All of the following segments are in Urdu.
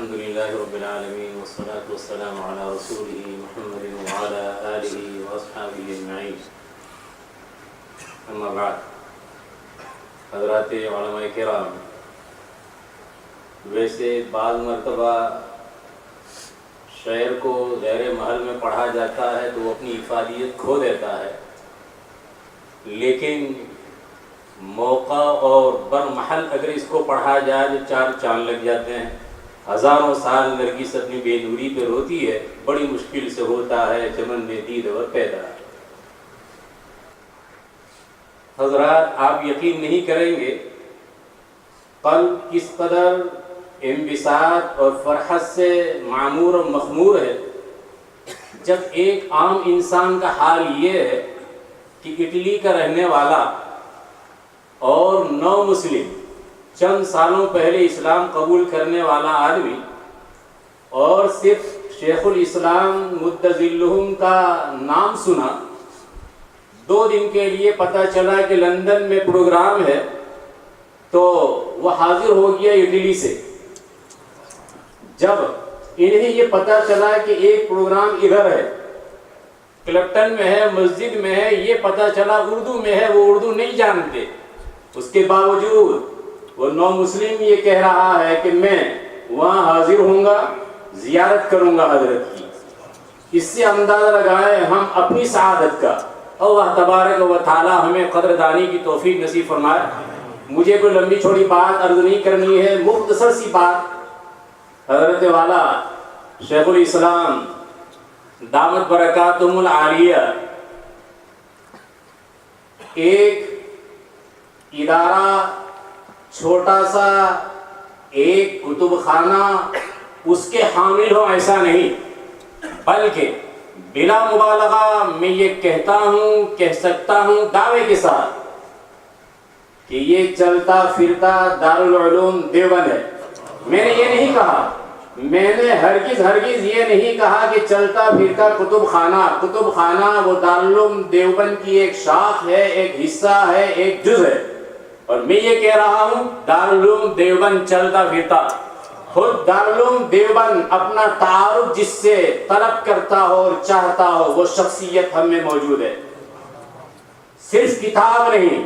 الحمد لله رب العالمين والصلاة والسلام على رسوله محمد وعلى آله وأصحابه أجمعين اما بعد. حضرات علماء کرام، ویسے بعض مرتبہ شعر کو غیر محل میں پڑھا جاتا ہے تو وہ اپنی افادیت کھو دیتا ہے، لیکن موقع اور برمحل اگر اس کو پڑھا جائے تو چار چاند لگ جاتے ہیں. ہزاروں سال نرگس اپنی بے نوری پہ روتی ہے، بڑی مشکل سے ہوتا ہے چمن میں دید اور پیدا. حضرات، آپ یقین نہیں کریں گے قلب کس قدر انبساط اور فرحت سے معمور و مخمور ہے جب ایک عام انسان کا حال یہ ہے کہ اٹلی کا رہنے والا اور نو مسلم، چند سالوں پہلے اسلام قبول کرنے والا آدمی، اور صرف شیخ الاسلام مد ظلہم کا نام سنا، 2 دن کے لیے پتہ چلا کہ لندن میں پروگرام ہے تو وہ حاضر ہو گیا اٹلی سے. جب انہیں یہ پتہ چلا کہ ایک پروگرام ادھر ہے، کلپٹن میں ہے، مسجد میں ہے، یہ پتہ چلا اردو میں ہے، وہ اردو نہیں جانتے، اس کے باوجود وہ نو مسلم یہ کہہ رہا ہے کہ میں وہاں حاضر ہوں گا، زیارت کروں گا حضرت کی. اس سے اندازہ لگائے ہم اپنی سعادت کا. اللہ تبارک و تعالی ہمیں قدردانی کی توفیق نصیب فرمائے. مجھے کوئی لمبی چھوڑی بات عرض نہیں کرنی ہے، مختصر سی بات. حضرت والا شیخ الاسلام دامت برکاتہم العالیہ ایک ادارہ، چھوٹا سا ایک کتب خانہ اس کے حامل ہو ایسا نہیں، بلکہ بلا مبالغہ میں یہ کہہ سکتا ہوں دعوے کے ساتھ کہ یہ چلتا پھرتا دارالعلوم دیوبند ہے. میں نے یہ نہیں کہا، میں نے ہرگز یہ نہیں کہا کہ چلتا پھرتا کتب خانہ وہ دارالعلوم دیوبند کی ایک شاخ ہے، ایک حصہ ہے، ایک جز ہے. اور میں یہ کہہ رہا ہوں دارالعلوم دیوبند چلتا پھرتا. خود دارالعلوم دیوبند اپنا تعارف جس سے طلب کرتا ہو اور چاہتا ہو وہ شخصیت ہم میں موجود ہے. صرف کتاب نہیں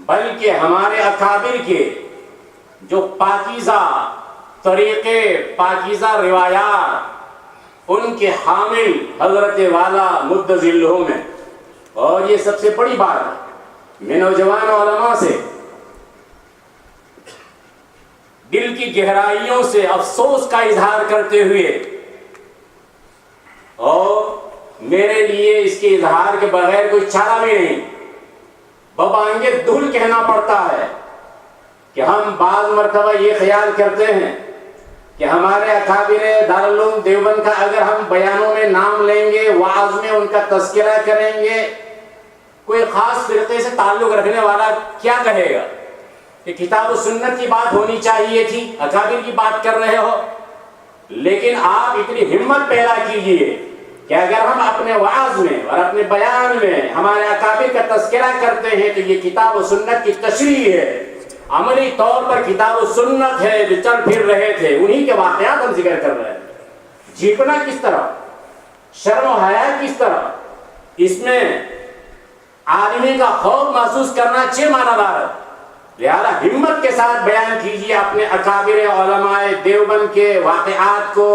بلکہ ہمارے اکابر کے جو پاکیزہ طریقے، پاکیزہ روایات، ان کے حامل حضرت والا مد ظلہم ہے. اور یہ سب سے بڑی بات ہے، میں نوجوان علماء سے دل کی گہرائیوں سے افسوس کا اظہار کرتے ہوئے، اور میرے لیے اس کے اظہار کے بغیر کوئی چارہ بھی نہیں، ببانگے دھل کہنا پڑتا ہے کہ ہم بعض مرتبہ یہ خیال کرتے ہیں کہ ہمارے اکابر دارالعلوم دیوبند کا اگر ہم بیانوں میں نام لیں گے، وعظ میں ان کا تذکرہ کریں گے، کوئی خاص فرقے سے تعلق رکھنے والا کیا کہے گا کہ کتاب و سنت کی بات ہونی چاہیے تھی، اکابر کی بات کر رہے ہو. لیکن آپ اتنی ہمت پیدا کیجئے کہ اگر ہم اپنے وعظ میں اور اپنے بیان میں ہمارے اکابر کا تذکرہ کرتے ہیں تو یہ کتاب و سنت کی تشریح ہے، عملی طور پر کتاب و سنت ہے جو چل پھر رہے تھے، انہی کے واقعات ہم ذکر کر رہے ہیں. جھیپنا کس طرح، شرم و حیا کس طرح، اس میں آدمی کا خوف محسوس کرنا چھ معنی دار ہے. لہذا ہمت کے ساتھ بیان کیجئے اپنے اکابر علماء دیوبند کے واقعات کو،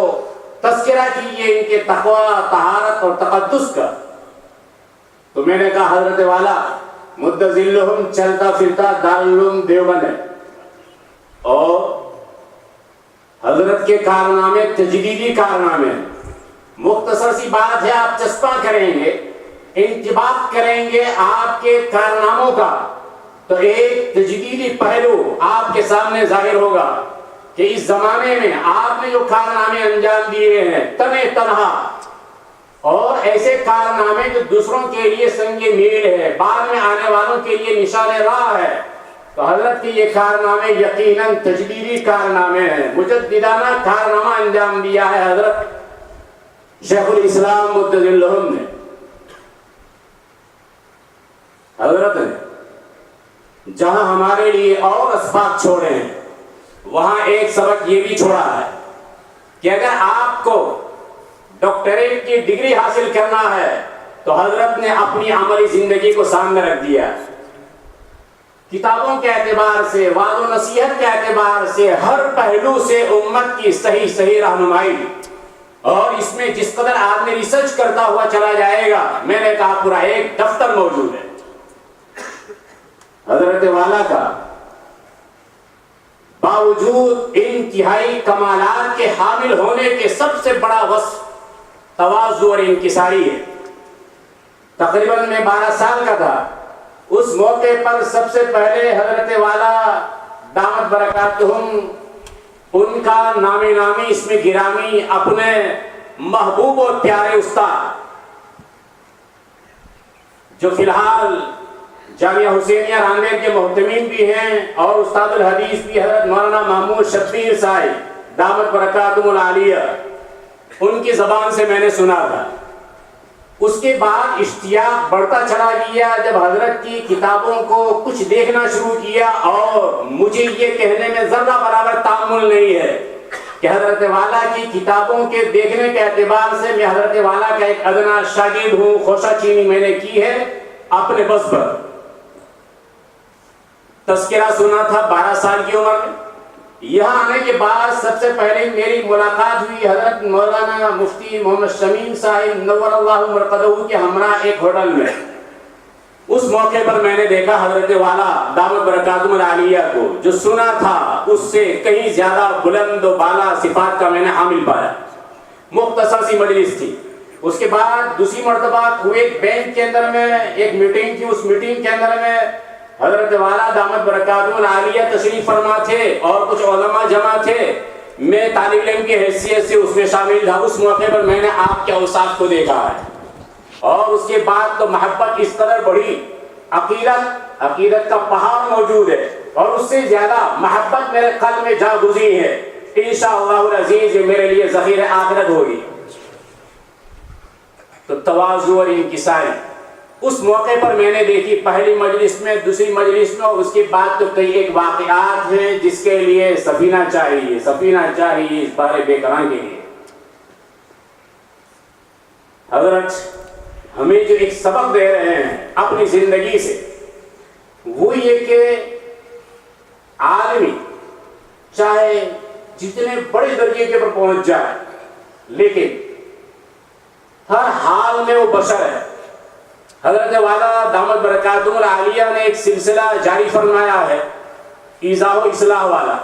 تذکرہ کیجئے ان کے تقوی، طہارت اور تقدس کا. تو میں نے کہا حضرت والا مد ظلہم چلتا پھرتا دارالعلوم دیوبند ہے، اور حضرت کے کارنامے تجدیدی کارنامے ہیں. مختصر سی بات ہے، آپ چسپاں کریں گے، انتباہ کریں گے آپ کے کارناموں کا تو ایک تجدیدی پہلو آپ کے سامنے ظاہر ہوگا کہ اس زمانے میں آپ نے جو کارنامے انجام دیے ہیں تنہا تنہا، اور ایسے کارنامے جو دوسروں کے لیے سنگ میل ہے، بعد میں آنے والوں کے لیے نشان راہ ہے، تو حضرت کے یہ کارنامے یقیناً تجدیدی کارنامے ہیں، مجددانہ کارنامہ انجام دیا ہے حضرت شیخ الاسلام مد ظلہم نے. حضرت نے جہاں ہمارے لیے اور اسباق چھوڑے ہیں وہاں ایک سبق یہ بھی چھوڑا ہے کہ اگر آپ کو ڈاکٹریٹ کی ڈگری حاصل کرنا ہے تو حضرت نے اپنی عملی زندگی کو سامنے رکھ دیا. کتابوں کے اعتبار سے، وعظ و نصیحت کے اعتبار سے، ہر پہلو سے امت کی صحیح رہنمائی. اور اس میں جس قدر آدمی ریسرچ کرتا ہوا چلا جائے گا، میں نے کہا پورا ایک دفتر موجود ہے حضرت والا کا. باوجود انتہائی کمالات کے حامل ہونے کے سب سے بڑا وصف تواضع اور انکساری ہے. تقریباً میں 12 سال کا تھا. اس موقع پر سب سے پہلے حضرت والا دامت برکاتہم، ان کا نامی اس میں گرامی اپنے محبوب اور پیارے استاد جو فی الحال جامعہ حسینیہ رامبیر کے محتمین بھی ہیں اور استاد الحدیث بھی حضرت مولانا محمود شبیر صاحب دامت برکاتہم العالیہ، ان کی زبان سے میں نے سنا تھا. اس کے بعد اشتیاق بڑھتا چلا گیا جب حضرت کی کتابوں کو کچھ دیکھنا شروع کیا، اور مجھے یہ کہنے میں ذرہ برابر تأمل نہیں ہے کہ حضرت والا کی کتابوں کے دیکھنے کے اعتبار سے میں حضرت والا کا ایک ادنا شاگرد ہوں. خوشہ چینی میں نے کی ہے اپنے بس پر. تذکرہ سنا تھا 12 سال کی عمر میں. یہاں آنے کے بعد سب سے پہلے میری ملاقات ہوئی حضرت مولانا مفتی محمد شمیم صاحب نور اللہ مرقدہ کے ہمراہ ایک ہوٹل میں. اس موقع پر میں نے دیکھا حضرت والا دامت برکاتہم العالیہ کو جو سنا تھا اس سے کہیں زیادہ بلند و بالا صفات کا میں نے حامل پایا. مختصر سی مجلس تھی. اس کے بعد دوسری مرتبہ کویت بینک کے اندر میں ایک میٹنگ تھی. اس میٹنگ کے اندر میں حضرت والا دامت برکاتہم العالیہ تشریف فرما تھے اور کچھ علماء جمع تھے. میں طالب علم کی حیثیت سے اس میں شامل تھا. اس موقع پر میں نے آپ کے اوصاف کو دیکھا ہے، اور اس کے بعد تو محبت اس قدر بڑھی. عقیدت کا پہاڑ موجود ہے، اور اس سے زیادہ محبت میرے قلب میں جا گزری ہے. انشاءاللہ العزیز یہ میرے لیے ذخیرہ آخرت ہوگی. تو تواضع اور انکساری اس موقع پر میں نے دیکھی، پہلی مجلس میں، دوسری مجلس میں، اور اس کے بعد تو کئی ایک واقعات ہیں جس کے لیے سفینہ چاہیے اس بارے بے قران کے لیے. حضرت ہمیں جو ایک سبق دے رہے ہیں اپنی زندگی سے، وہ یہ کہ آدمی چاہے جتنے بڑے درجے کے پر پہنچ جائے، لیکن ہر حال میں وہ بشر ہے. حضرت والا دامت برکاتہم العالیہ نے ایک سلسلہ جاری فرمایا ہے ایذاء و اصلاح والا،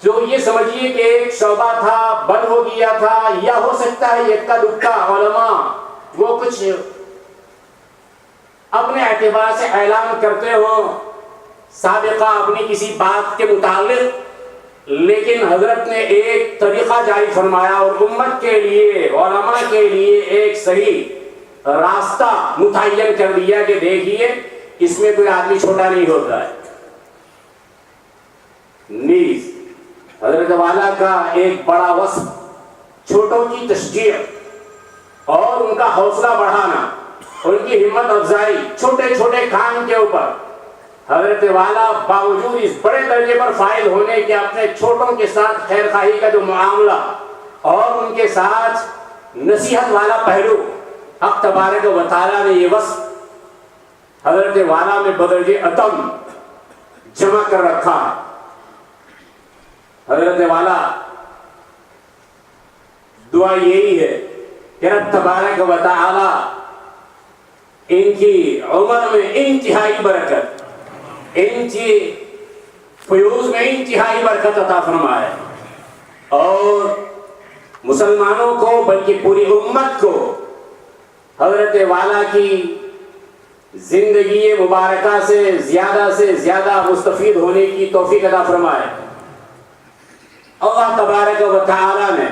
جو یہ سمجھیے کہ ایک شعبہ تھا، بند ہو گیا تھا، یا ہو سکتا ہے یکا دکا علماء وہ کچھ اپنے اعتبار سے اعلان کرتے ہو سابقہ اپنی کسی بات کے متعلق، لیکن حضرت نے ایک طریقہ جاری فرمایا اور امت کے لیے، علماء کے لیے ایک صحیح راستہ متعین کر دیا کہ دیکھیے اس میں کوئی آدمی چھوٹا نہیں ہوتا ہے. نیز حضرت والا کا ایک بڑا وصف چھوٹوں کی تشجیع اور ان کا حوصلہ بڑھانا، ان کی ہمت افزائی چھوٹے چھوٹے کام کے اوپر. حضرت والا باوجود اس بڑے درجے پر فائل ہونے کے اپنے چھوٹوں کے ساتھ خیر خواہی کا جو معاملہ اور ان کے ساتھ نصیحت والا پہلو، حق تبارک و تعالیٰ نے یہ وصف حضرت والا میں بدرج اتم جمع کر رکھا. حضرت والا دعا یہی ہے کہ رب تبارک و تعالیٰ ان کی عمر میں انتہائی برکت، ان کی فیوز میں انتہائی برکت عطا فرمائے، اور مسلمانوں کو بلکہ پوری امت کو حضرت والا کی زندگی مبارکہ سے زیادہ مستفید ہونے کی توفیق عطا فرمائے. اللہ تبارک و تعالی نے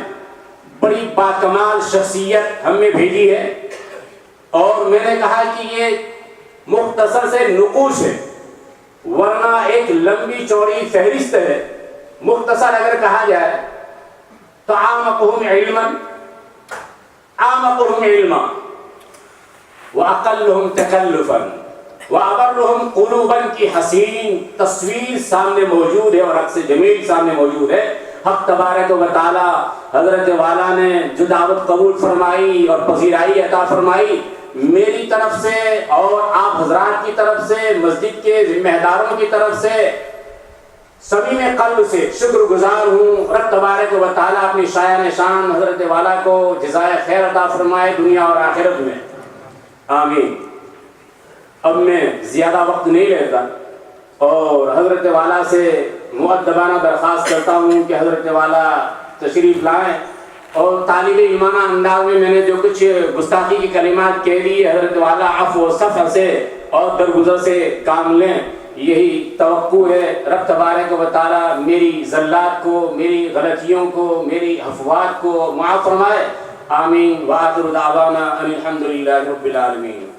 بڑی باکمال شخصیت ہم میں بھیجی ہے، اور میں نے کہا کہ یہ مختصر سے نقوش ہے، ورنہ ایک لمبی چوڑی فہرست ہے. مختصر اگر کہا جائے تو اعمقهم علما وَأَقَلُّهُمْ تَكَلُّفًا وَأَبَرُّهُمْ قُلُوبًا کی حسین تصویر سامنے موجود ہے اور عکس جمیل سامنے موجود ہے. حق تبارک و تعالی حضرت والا نے جو دعوت قبول فرمائی اور پذیرائی عطا فرمائی، میری طرف سے اور آپ حضرات کی طرف سے، مسجد کے ذمہ داروں کی طرف سے صمیم قلب سے شکر گزار ہوں۔ رب تبارک و تعالیٰ اپنی شایان شان حضرت والا کو جزائے خیر عطا فرمائے دنیا اور آخرت میں، آمین۔ اب میں زیادہ وقت نہیں لیتا اور حضرت والا سے مؤدبانہ درخواست کرتا ہوں کہ حضرت والا تشریف لائیں اور طالب ایمانہ انداز میں نے جو کچھ گستاخی کی کلمات کہہ دی، حضرت والا عفو و صفح سے اور درگزر سے کام لیں، یہی توقع ہے۔ رب تبارک و تعالیٰ میری زلات کو، میری غلطیوں کو، میری حفوات کو معاف فرمائے، آمین۔ وآخر دعوانا ان الحمد للہ رب العالمین۔